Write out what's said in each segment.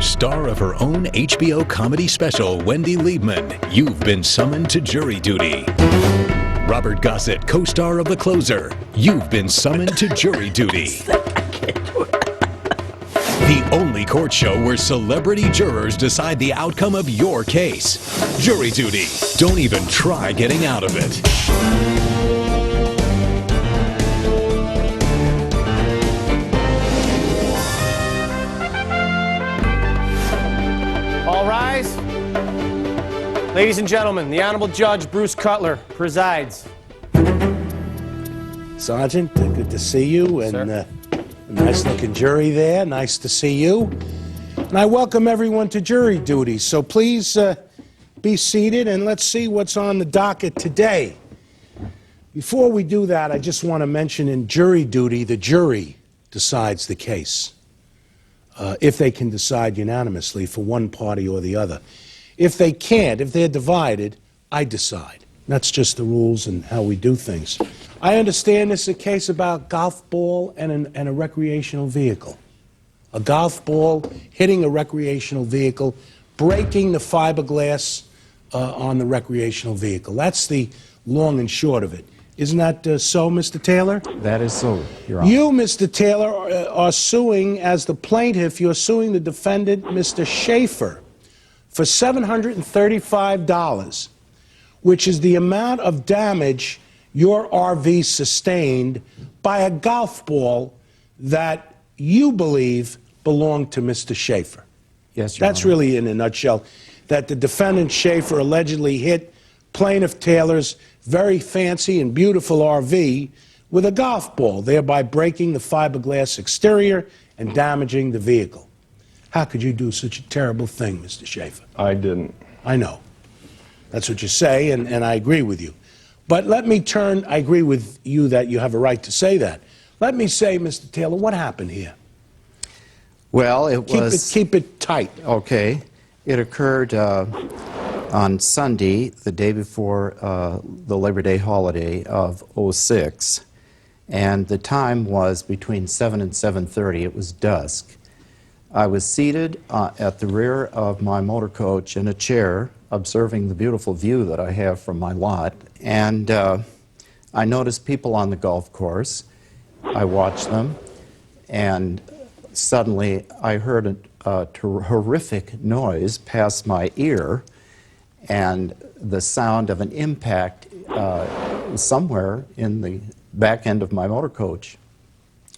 Star of her own HBO comedy special, Wendy Liebman, you've been summoned to jury duty. Robert Gossett, co-star of The Closer, you've been summoned to jury duty. The only court show where celebrity jurors decide the outcome of your case. Jury duty. Don't even try getting out of it. All rise. Ladies and gentlemen, the Honorable Judge Bruce Cutler presides. Sergeant, good to see you, and a nice-looking jury there. Nice to see you. And I welcome everyone to jury duty, so please be seated, and let's see what's on the docket today. Before we do that, I just want to mention in jury duty, the jury decides the case, if they can decide unanimously for one party or the other. If they can't, if they're divided, I decide. That's just the rules and how we do things. I understand this is a case about golf ball and a recreational vehicle. A golf ball hitting a recreational vehicle, breaking the fiberglass on the recreational vehicle. That's the long and short of it. Isn't that so, Mr. Taylor? That is so, Your Honor. You, Mr. Taylor, are suing, as the plaintiff, you're suing the defendant, Mr. Shafer, for $735, which is the amount of damage your RV sustained by a golf ball that you believe belonged to Mr. Shafer. Yes, Your That's Honor. really in a nutshell, that the defendant Shafer allegedly hit plaintiff Taylor's very fancy and beautiful RV with a golf ball, thereby breaking the fiberglass exterior and damaging the vehicle. How could you do such a terrible thing, Mr. Shafer? I didn't. I know. That's what you say, and I agree with you. But let me turn, I agree with you that you have a right to say that. Let me say, Mr. Taylor, what happened here? Well, Keep it tight. Okay. It occurred on Sunday, the day before the Labor Day holiday of '06, and the time was between 7 and 7:30. It was dusk. I was seated at the rear of my motor coach in a chair, observing the beautiful view that I have from my lot, and I noticed people on the golf course. I watched them, and suddenly I heard a horrific noise pass my ear, and the sound of an impact somewhere in the back end of my motor coach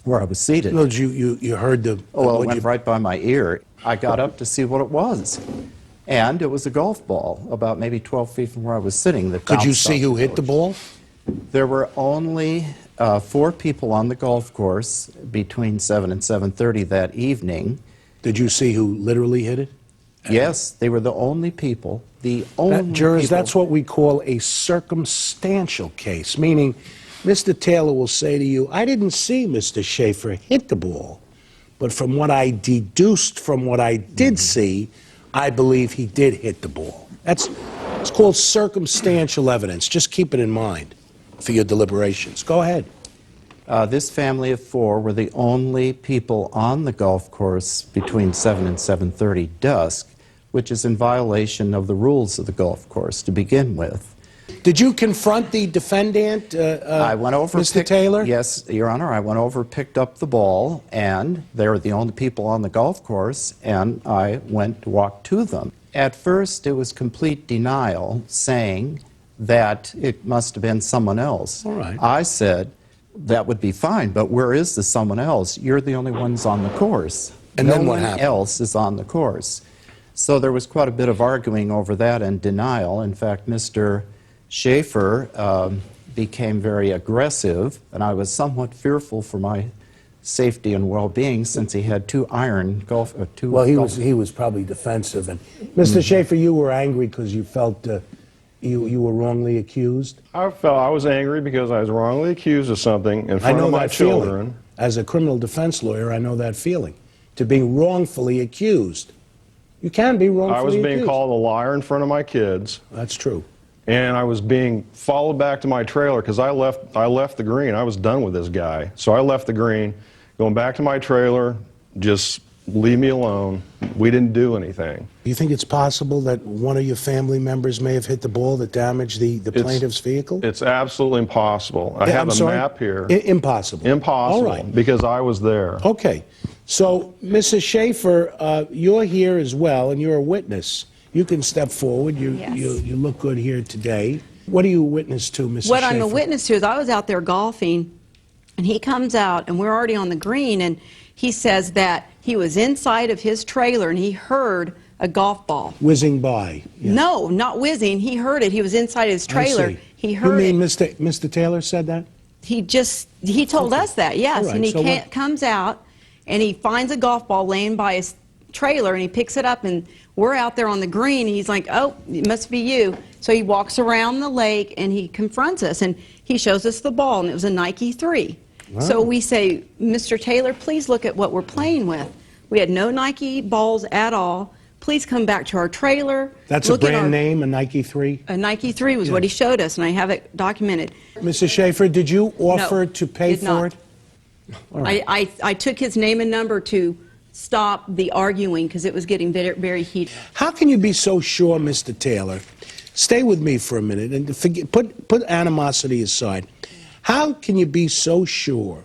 where I was seated. No, you heard the... Well, it went right by my ear. I got up to see what it was, and it was a golf ball about maybe 12 feet from where I was sitting. Could you see who hit the ball? There were only 4 people on the golf course between 7 and 7:30 that evening. Did you see who literally hit it? Yes, they were the only people. The only Jurors, people. that's what we call a circumstantial case, meaning Mr. Taylor will say to you, I didn't see Mr. Shafer hit the ball, but from what I deduced from what I did see, I believe he did hit the ball. It's called circumstantial evidence. Just keep it in mind for your deliberations. Go ahead. This family of 4 were the only people on the golf course between 7 and 7:30 dusk, which is in violation of the rules of the golf course to begin with. Did you confront the defendant, I went over, Mr. Taylor? Yes, Your Honor. I went over, picked up the ball, and they were the only people on the golf course, and I walked to them. At first, it was complete denial, saying that it must have been someone else. All right. I said, that would be fine, but where is the someone else? You're the only ones on the course. And then what happened? No one else is on the course. So there was quite a bit of arguing over that and denial. In fact, Mr. Shafer became very aggressive, and I was somewhat fearful for my safety and well-being since he had 2 iron golf. Well, he was probably defensive. And Mr. Shafer, you were angry because you felt you were wrongly accused. I was angry because I was wrongly accused of something in front of my children. Feeling. As a criminal defense lawyer, I know that feeling, to be wrongfully accused. You can be wrongfully accused. I was being called a liar in front of my kids. That's true. And I was being followed back to my trailer because I left the green. I was done with this guy. So I left the green, going back to my trailer, just leave me alone. We didn't do anything. Do you think it's possible that one of your family members may have hit the ball that damaged the plaintiff's vehicle? It's absolutely impossible. I have a map here. Impossible. Impossible. All right. Because I was there. Okay. So, Mrs. Shafer, you're here as well, and you're a witness. You can step forward. You look good here today. What are you a witness to, Mrs. What Shafer? I'm a witness to is I was out there golfing, and he comes out, and we're already on the green, and he says that he was inside of his trailer, and he heard a golf ball. Whizzing by. Yes. No, not whizzing. He heard it. He was inside his trailer. I see. He heard You mean it. Mr. Taylor said that? He told us that, yes. All right, And he so comes out, and he finds a golf ball laying by his trailer, and he picks it up, and we're out there on the green, and he's like, oh, it must be you. So he walks around the lake, and he confronts us, and he shows us the ball, and it was a Nike 3. Wow. So we say, Mr. Taylor, please look at what we're playing with. We had no Nike balls at all. Please come back to our trailer. That's a brand name, a Nike 3? A Nike 3 was what he showed us, and I have it documented. Mrs. Shafer, did you offer to pay did for not. it? All right. I took his name and number to stop the arguing because it was getting very, very heated. How can you be so sure, Mr. Taylor? Stay with me for a minute and put animosity aside. How can you be so sure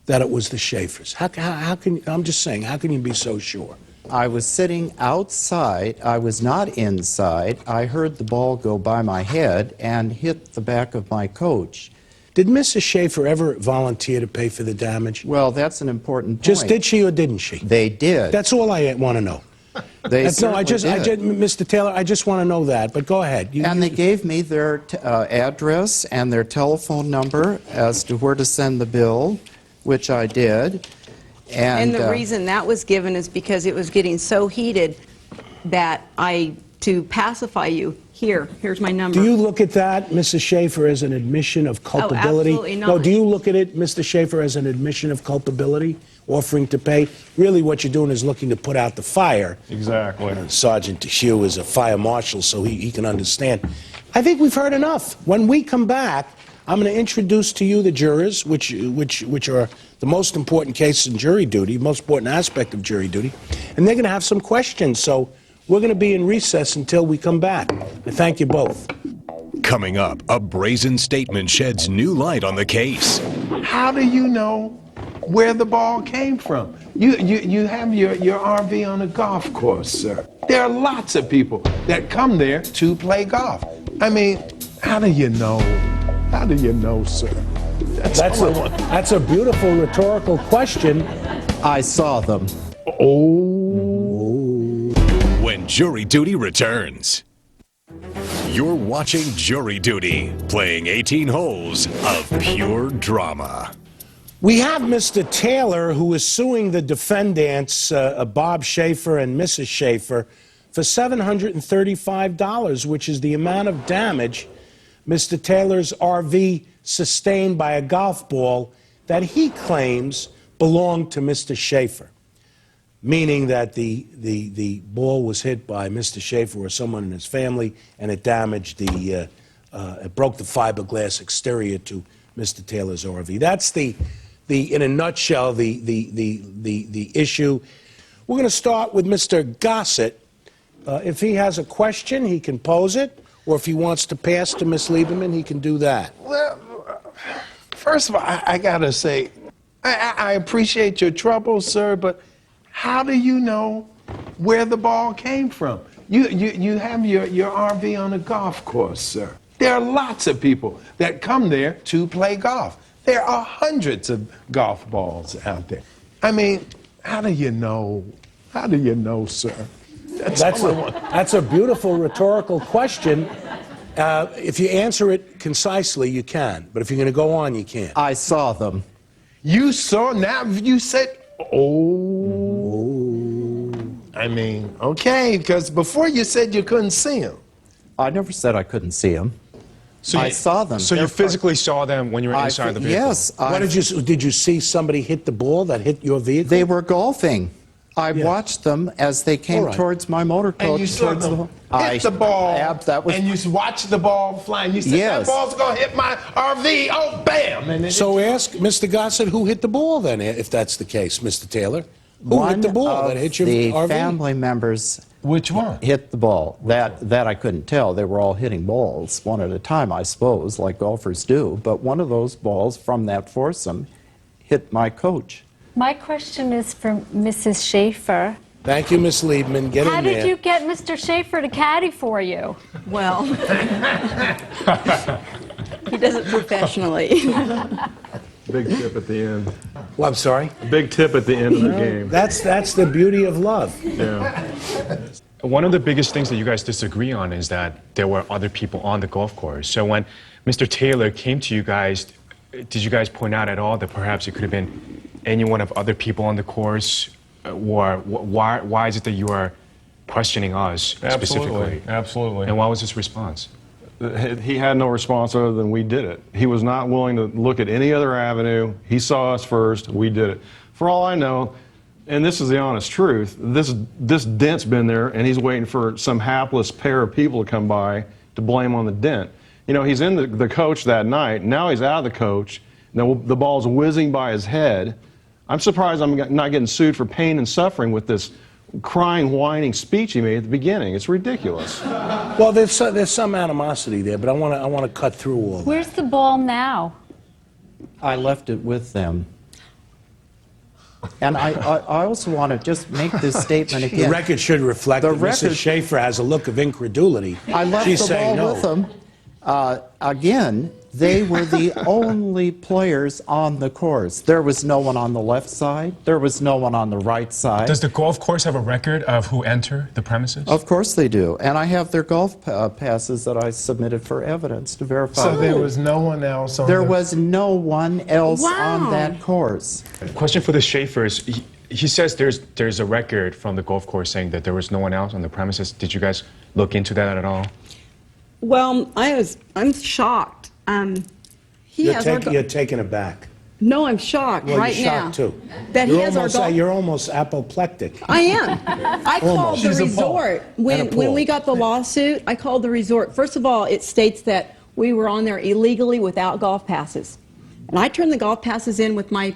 that it was the Shafers? How can I'm just saying, how can you be so sure? I was sitting outside. I was not inside. I heard the ball go by my head and hit the back of my coach. Did Mrs. Shafer ever volunteer to pay for the damage? Well, that's an important point. Just did she or didn't she? They did. That's all I want to know. They certainly did. Mr. Taylor, I just want to know that, but go ahead. And they gave me their address and their telephone number as to where to send the bill, which I did. And the reason that was given is because it was getting so heated that to pacify you, here's my number. Do you look at that, Mrs. Shafer, as an admission of culpability? Oh, absolutely not. No, do you look at it, Mr. Shafer, as an admission of culpability, offering to pay? Really what you're doing is looking to put out the fire. Exactly. Sergeant Hugh is a fire marshal, so he can understand. I think we've heard enough. When we come back, I'm going to introduce to you the jurors, which are the most important case in jury duty, most important aspect of jury duty, and they're going to have some questions. So we're going to be in recess until we come back. I thank you both. Coming up, a brazen statement sheds new light on the case. How do you know where the ball came from? You have your RV on a golf course, sir. There are lots of people that come there to play golf. I mean, how do you know? How do you know, sir? That's a beautiful rhetorical question. I saw them. When Jury Duty returns. You're watching Jury Duty, playing 18 holes of pure drama. We have Mr. Taylor, who is suing the defendants, Bob Shafer and Mrs. Shafer, for $735, which is the amount of damage Mr. Taylor's RV sustained by a golf ball that he claims belonged to Mr. Shafer, meaning that the ball was hit by Mr. Shafer or someone in his family, and it damaged it broke the fiberglass exterior to Mr. Taylor's RV. That's in a nutshell, the issue. We're going to start with Mr. Gossett. If he has a question, he can pose it, or if he wants to pass to Ms. Liebman, he can do that. Well, first of all, I gotta say, I appreciate your trouble, sir, but how do you know where the ball came from? You have your RV on a golf course, sir. There are lots of people that come there to play golf. There are hundreds of golf balls out there. I mean, how do you know? How do you know, sir? That's a beautiful rhetorical question. If you answer it concisely, you can. But if you're going to go on, you can't. I saw them. You saw, now you said, I mean, okay, because before you said you couldn't see him. I never said I couldn't see them. So I saw them. So you physically saw them when you were inside the vehicle? Yes. Did you see somebody hit the ball that hit your vehicle? They were golfing. I watched them as they came towards my motor coach. And you saw them hit the ball, and you watched the ball fly, and you said, that ball's going to hit my RV, oh, bam! And so ask Mr. Gossett who hit the ball then, if that's the case, Mr. Taylor. Who hit the ball? That One hit of your the RV? family members Which one? hit the ball. That I couldn't tell. They were all hitting balls one at a time, I suppose, like golfers do. But one of those balls from that foursome hit my coach. My question is for Mrs. Shafer. Thank you, Miss Liebman. Get How in there. did you get Mr. Shafer to caddy for you? Well, he does it professionally. Big tip at the end. Well, I'm sorry? Big tip at the end of the game. That's the beauty of love. Yeah. One of the biggest things that you guys disagree on is that there were other people on the golf course. So when Mr. Taylor came to you guys, did you guys point out at all that perhaps it could have been any one of other people on the course? Or why is it that you are questioning us specifically? Absolutely. And what was his response? He had no response other than we did it. He was not willing to look at any other avenue. He saw us first. We did it. For all I know, and this is the honest truth, this dent's been there, and he's waiting for some hapless pair of people to come by to blame on the dent. You know, he's in the coach that night. Now he's out of the coach. Now the ball's whizzing by his head. I'm surprised I'm not getting sued for pain and suffering with this crying, whining speech he made at the beginning. It's ridiculous. Well, there's some animosity there, but I want to cut through all that. Where's the ball now? I left it with them. And I also want to just make this statement again. The record should reflect The that Mrs. record- Schaefer has a look of incredulity. I left She's the saying ball no. with them. Again, they were the only players on the course. There was no one on the left side. There was no one on the right side. Does the golf course have a record of who enter the premises? Of course they do. And I have their golf passes that I submitted for evidence to verify. So there was no one else on There the... was no one else on Wow. that course. Question for the Shafers. He says there's a record from the golf course saying that there was no one else on the premises. Did you guys look into that at all? Well, I'm shocked. You're taken aback. No, I'm shocked Well, right you're now. shocked too. That he has our golf. You're almost apoplectic. I am. I called the She's appalled. resort when appalled. we got the lawsuit. I called the resort. First of all, it states that we were on there illegally without golf passes, and I turned the golf passes in with my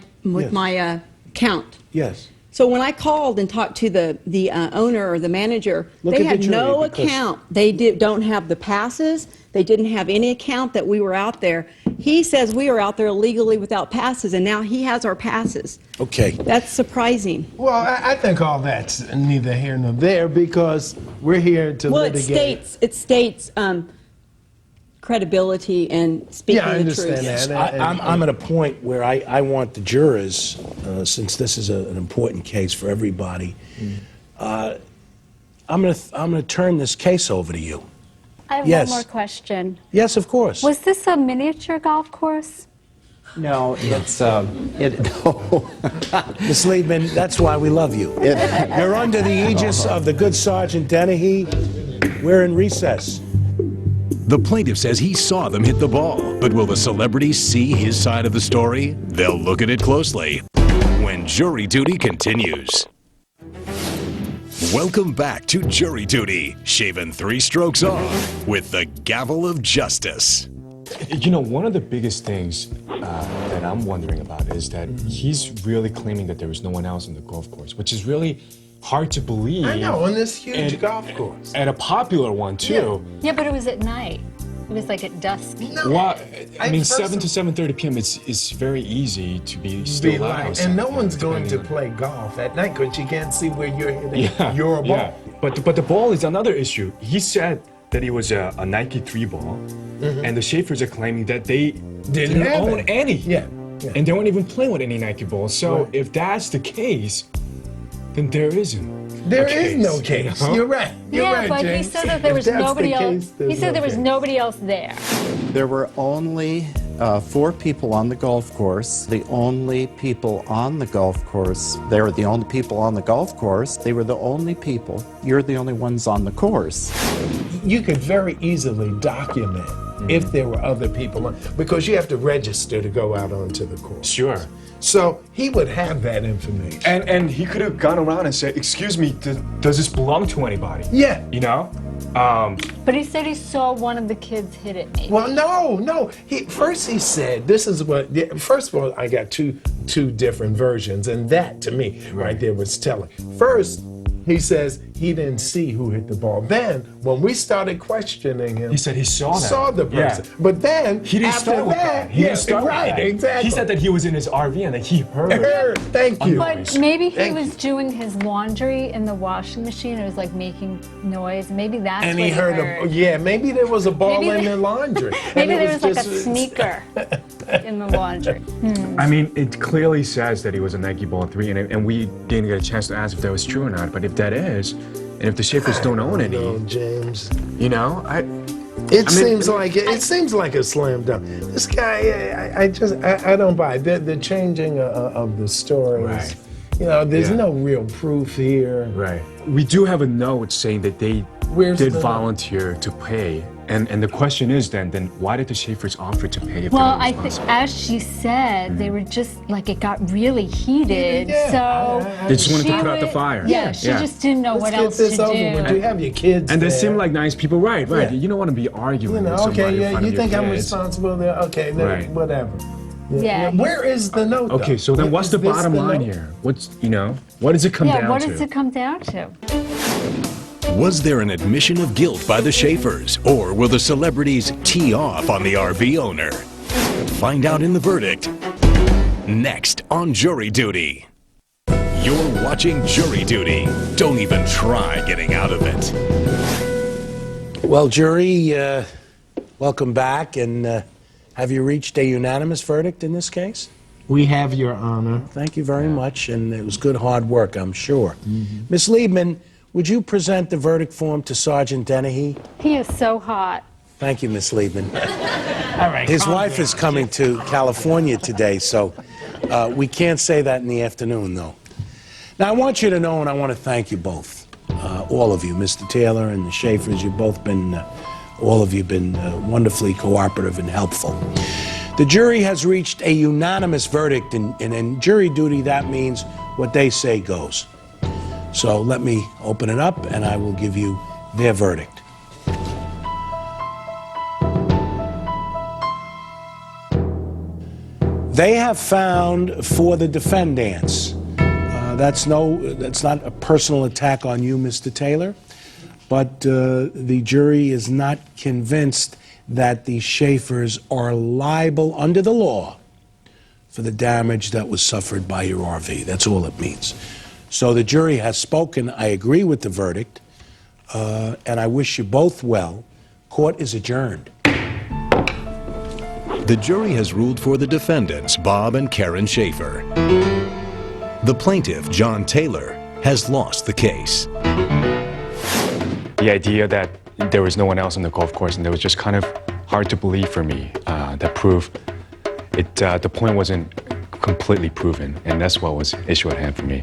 account. Yes. So when I called and talked to the owner or the manager, Look they at had the jury, no because- account. They don't have the passes. They didn't have any account that we were out there. He says we were out there illegally without passes, and now he has our passes. Okay. That's surprising. Well, I think all that's neither here nor there because we're here to Well, litigate. it states credibility and speaking Yeah, I the truth. understand that. I'm at a point where I want the jurors, since this is an important case for everybody, I'm going to turn this case over to you. I have Yes. one more question. Yes, of course. Was this a miniature golf course? No, it's no. Miss Liebman, that's why we love you. You're under the aegis of the good Sergeant Dennehy. We're in recess. The plaintiff says he saw them hit the ball, but will the celebrities see his side of the story? They'll look at it closely when Jury Duty continues. Welcome back to Jury Duty, shaven 3 strokes off with the gavel of justice. You know, one of the biggest things that I'm wondering about is that he's really claiming that there was no one else on the golf course, which is really hard to believe. I know, on this huge And- golf course. And a popular one, too. Yeah, but it was at night. It was like at dusk. Well, I mean, first 7 of- to 7:30 p.m. It's very easy to be still Be out. like, outside, and no one's going to depending play golf at night because you can't see where you're hitting Yeah, your ball. yeah. But the ball is another issue. He said that it was a Nike 3 ball, and the Shafers are claiming that they didn't have own it. any. Yeah, yeah. And they weren't even playing with any Nike balls. So Right. if that's the case, then there isn't. There a is no you case. know? You're right. You're Yeah, right, but James. he said that there If was that's the nobody else. case, there's He said there was case. nobody else there. There were only 4 people on the golf course. The only people on the golf course. They were the only people on the golf course. They were the only people. You're the only ones on the course. You could very easily document if there were other people on, because you have to register to go out onto the course. Sure. So he would have that information. And he could have gone around and said, "Excuse me, does this belong to anybody?" Yeah. You know? But he said he saw one of the kids hit it. Maybe. Well, no. First he said, this is what, first of all, I got 2 two different versions, and that to me right there was telling. First, he says he didn't see who hit the ball. Then, when we started questioning him, He said he saw that. saw the person. Yeah. But then, He didn't after start with that, that. He didn't start with right, that. exactly. He said that he was in his RV and that he heard. Thank you. But maybe he Thank was doing his laundry in the washing machine. It was like making noise. Maybe that's And what he heard, maybe there was a ball Maybe in there- the laundry. Maybe And it there was like a just- sneaker in the laundry. I mean, it clearly says that he was a Nike Ball 3, and we didn't get a chance to ask if that was true or not. But if that is, and if the Shafers don't own any, No, James. you know, It seems like a slam dunk. This guy, I don't buy it. The changing of the stories. Right. You know, there's Yeah. no real proof here. right. We do have a note saying that they Where's did the note? volunteer to pay, and the question is then why did the Shafers offer to pay if Well, they were I think, responsible? as she said, they were just like it got really heated. Yeah, So They just wanted to she put out the would- fire. Yeah, she Yeah. just didn't know Let's what get else this to over do. with. You have your kids And they there. seem like nice people, right? Yeah. You don't want to be arguing You know, with somebody okay, in yeah, front you of your think I'm kids. responsible there? Okay, then Right. whatever. Yeah. Where is the note, though? Okay, so then what's the Is this bottom line note? here? What does it come Yeah, down what to? does it come down to? Was there an admission of guilt by the Shafers, or will the celebrities tee off on the RV owner? Find out in the verdict next on Jury Duty. You're watching Jury Duty. Don't even try getting out of it. Well, jury, welcome back. And have you reached a unanimous verdict in this case? We have, Your Honor. Thank you very much, and it was good hard work, I'm sure. Miss Liebman, would you present the verdict form to Sergeant Dennehy? He is so hot. Thank you, Miss Liebman. All right. His calm wife down. is coming to California today, so we can't say that in the afternoon, though. Now, I want you to know, and I want to thank you both, all of you, Mr. Taylor and the Shafers. You've both been, all of you, been wonderfully cooperative and helpful. The jury has reached a unanimous verdict, and in jury duty, that means what they say goes. So let me open it up, and I will give you their verdict. They have found for the defendants. That's not a personal attack on you, Mr. Taylor, but the jury is not convinced that the Shafers are liable under the law for the damage that was suffered by your RV. That's all it means. So the jury has spoken. I agree with the verdict, and I wish you both well. Court is adjourned. The jury has ruled for the defendants, Bob and Karin Shafer. The plaintiff, John Taylor, has lost the case. The idea that there was no one else on the golf course and it was just kind of hard to believe for me. That proof, the point wasn't completely proven, and that's what was issue at hand for me.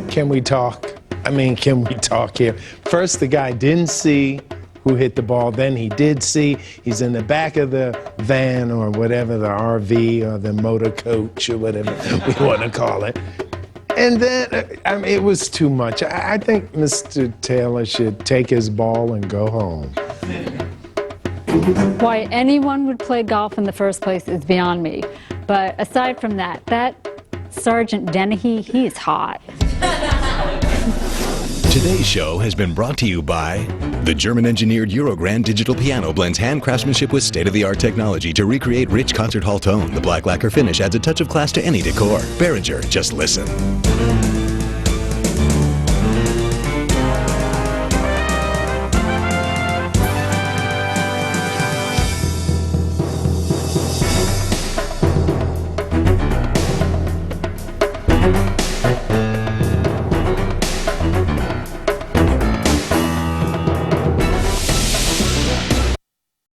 Can we talk? I mean, can we talk here? First, the guy didn't see who hit the ball. Then he did see. He's in the back of the van or whatever, the RV or the motor coach or whatever we want to call it. And then, I mean, it was too much. I think Mr. Taylor should take his ball and go home. Why anyone would play golf in the first place is beyond me. But aside from that, Sergeant Dennehy, he is hot. Today's show has been brought to you by the German-engineered Eurogrand digital piano blends hand craftsmanship with state-of-the-art technology to recreate rich concert hall tone. The black lacquer finish adds a touch of class to any decor. Behringer, just listen.